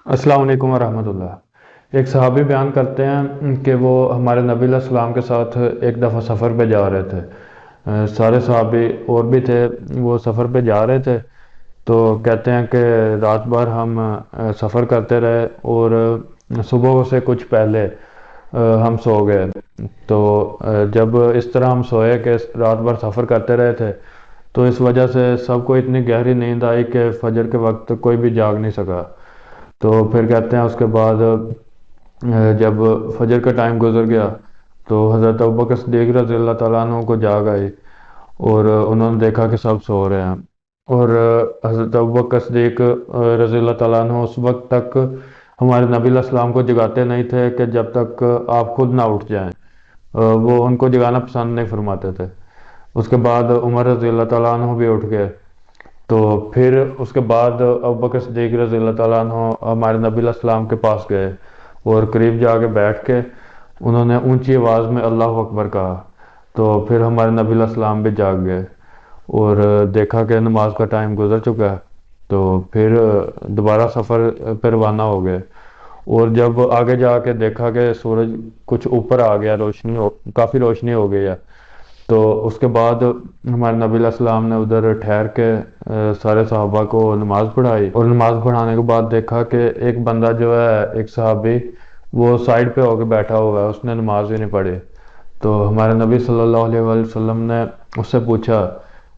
अस्सलाम वालेकुम वरहमतुल्लाह। एक सहाबी बयान करते हैं कि वो हमारे नबी अलैहि सलाम के साथ एक दफ़ा सफ़र पे जा रहे थे। सारे सहाबी और भी थे, वो सफ़र पे जा रहे थे। तो कहते हैं कि रात भर हम सफ़र करते रहे और सुबह से कुछ पहले हम सो गए। तो जब इस तरह हम सोए कि रात भर सफ़र करते रहे थे, तो इस वजह से सबको इतनी गहरी नींद आई कि फजर के वक्त कोई भी जाग नहीं सका। तो फिर कहते हैं उसके बाद जब फजर का टाइम गुजर गया तो हज़रत अबू बकर सिद्दीक़ रज़ी अल्लाह ताला अन्हु को जाग आई और उन्होंने देखा कि सब सो रहे हैं। और हज़रत अबू बकर सिद्दीक़ रज़ी अल्लाह ताला अन्हु उस वक्त तक हमारे नबी अलैहि सलाम को जगाते नहीं थे कि जब तक आप खुद ना उठ जाएं। वो उनको जगाना पसंद नहीं फरमाते थे। उसके बाद उमर रज़ी अल्लाह ताला अन्हु भी उठ गए। तो फिर उसके बाद अबू बकर सिद्दीक़ रज़ी अल्लाह ताला अन्हु हमारे नबी अलैहि सलाम के पास गए और करीब जाके बैठ के उन्होंने ऊंची आवाज़ में अल्लाह अकबर कहा। तो फिर हमारे नबी अलैहि सलाम भी जाग गए और देखा कि नमाज का टाइम गुजर चुका है। तो फिर दोबारा सफ़र पर रवाना हो गए और जब आगे जाके देखा कि सूरज कुछ ऊपर आ गया, काफ़ी रोशनी हो गई है। तो उसके बाद हमारे नबी अलैहि सलाम ने उधर ठहर के सारे सहाबा को नमाज़ पढ़ाई और नमाज़ पढ़ाने के बाद देखा कि एक बंदा जो है, एक सहाबी, वो साइड पे होकर बैठा हुआ है, उसने नमाज ही नहीं पढ़ी। तो हमारे नबी सल्लल्लाहु अलैहि वसल्लम ने उससे पूछा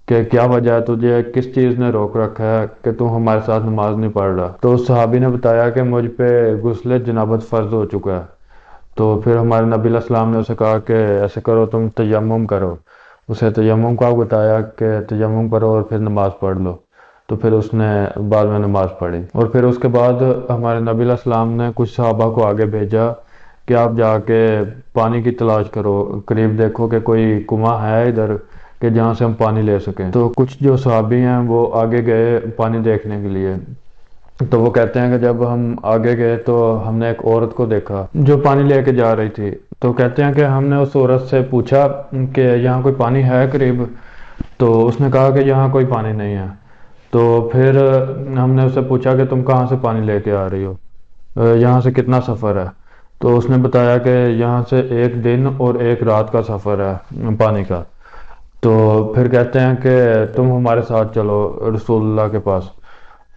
कि क्या वजह है, तुझे किस चीज़ ने रोक रखा है कि तू हमारे साथ नमाज नहीं पढ़ रहा। तो उस सहाबी ने बताया कि मुझ पे गुस्ल जनाबत फ़र्ज हो चुका है। तो फिर हमारे नबी अलैहि सलाम ने उसे कहा कि ऐसे करो, तुम तयम्मुम करो। उसे तयम्मुम का बताया कि तयम्मुम करो और फिर नमाज पढ़ लो। तो फिर उसने बाद में नमाज पढ़ी और फिर उसके बाद हमारे नबी अलैहि सलाम ने कुछ सहाबा को आगे भेजा कि आप जाके पानी की तलाश करो, करीब देखो कि कोई कुआं है इधर कि जहाँ से हम पानी ले सकें। तो कुछ जो सहाबी हैं वो आगे गए पानी देखने के लिए। तो वो कहते हैं कि जब हम आगे गए तो हमने एक औरत को देखा जो पानी लेके जा रही थी। तो कहते हैं कि हमने उस औरत से पूछा कि यहाँ कोई पानी है करीब। तो उसने कहा कि यहाँ कोई पानी नहीं है। तो फिर हमने उससे पूछा कि तुम कहाँ से पानी लेके आ रही हो, यहाँ से कितना सफ़र है। तो उसने बताया कि यहाँ से एक दिन और एक रात का सफ़र है पानी का। तो फिर कहते हैं कि तुम हमारे साथ चलो रसूलुल्लाह के पास।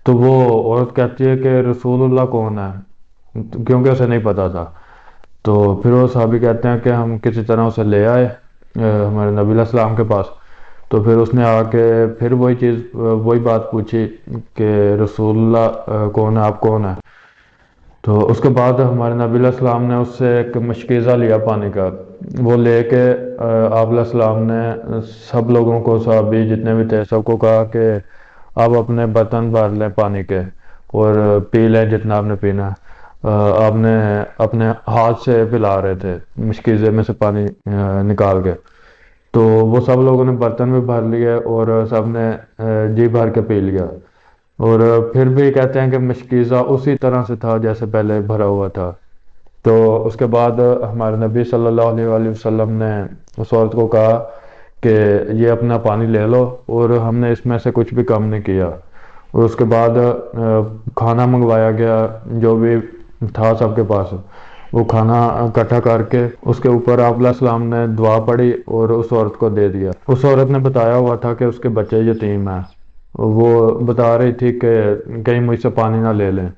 तो वो औरत कहती है कि रसूलुल्लाह कौन है, क्योंकि उसे नहीं पता था। तो फिर वो साहबी कहते हैं कि हम किसी तरह उसे ले आए हमारे नबी अलैहि सलाम के पास। तो फिर उसने आके फिर वही चीज़ वही बात पूछी कि रसूलुल्लाह कौन है, आप कौन है। तो उसके बाद हमारे नबी अलैहि सलाम ने उससे एक मशकीज़ा लिया पानी का। वो लेके आप अलैहि सलाम ने सब लोगों को, सहाबी जितने भी थे, सबको कहा कि आप अपने बर्तन भर लें पानी के और पी लें जितना आपने पीना है। आपने अपने हाथ से पिला रहे थे मशकीज़े में से पानी निकाल के। तो वो सब लोगों ने बर्तन भी भर लिए और सब ने जी भर के पी लिया। और फिर भी कहते हैं कि मशकीज़ा उसी तरह से था जैसे पहले भरा हुआ था। तो उसके बाद हमारे नबी सल्लल्लाहु अलैहि वसल्लम ने उस औरत को कहा कि ये अपना पानी ले लो, और हमने इसमें से कुछ भी कम नहीं किया। और उसके बाद खाना मंगवाया गया, जो भी था सबके पास, वो खाना इकट्ठा करके उसके ऊपर आप सलाम ने दुआ पढ़ी और उस औरत को दे दिया। उस औरत ने बताया हुआ था कि उसके बच्चे यतीम हैं। वो बता रही थी कि कहीं मुझसे पानी ना ले लें।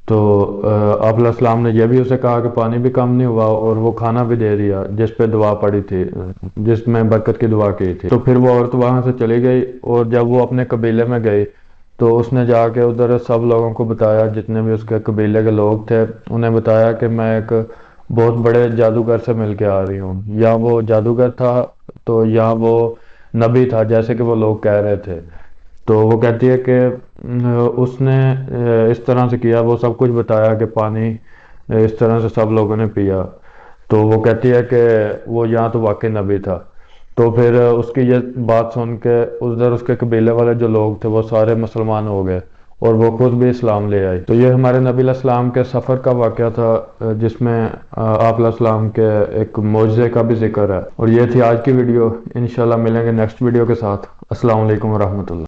तो आप सलाम ने यह भी उसे कहा कि पानी भी कम नहीं हुआ और वो खाना भी दे दिया जिस पे दुआ पड़ी थी, जिसमें बरकत की दुआ की थी। तो फिर वो औरत वहां से चली गई और जब वो अपने कबीले में गई तो उसने जाके उधर सब लोगों को बताया, जितने भी उसके कबीले के लोग थे उन्हें बताया कि मैं एक बहुत बड़े जादूगर से मिल के आ रही हूँ। या वो जादूगर था तो या वो नबी था जैसे कि वो लोग कह रहे थे। तो वो कहती है कि उसने इस तरह से किया, वो सब कुछ बताया कि पानी इस तरह से सब लोगों ने पिया। तो वो कहती है कि वो यहाँ तो वाकई नबी था। तो फिर उसकी ये बात सुन के उधर उसके कबीले वाले जो लोग थे वो सारे मुसलमान हो गए और वो खुद भी इस्लाम ले आई। तो ये हमारे नबी अलैहिस्सलाम के सफ़र का वाक़या था, जिसमें आप अलैहिस्सलाम के एक मौजज़े का भी जिक्र है। और ये थी आज की वीडियो। इंशाल्लाह मिलेंगे नेक्स्ट वीडियो के साथ। अस्सलाम वालेकुम रहमतुल्लाह।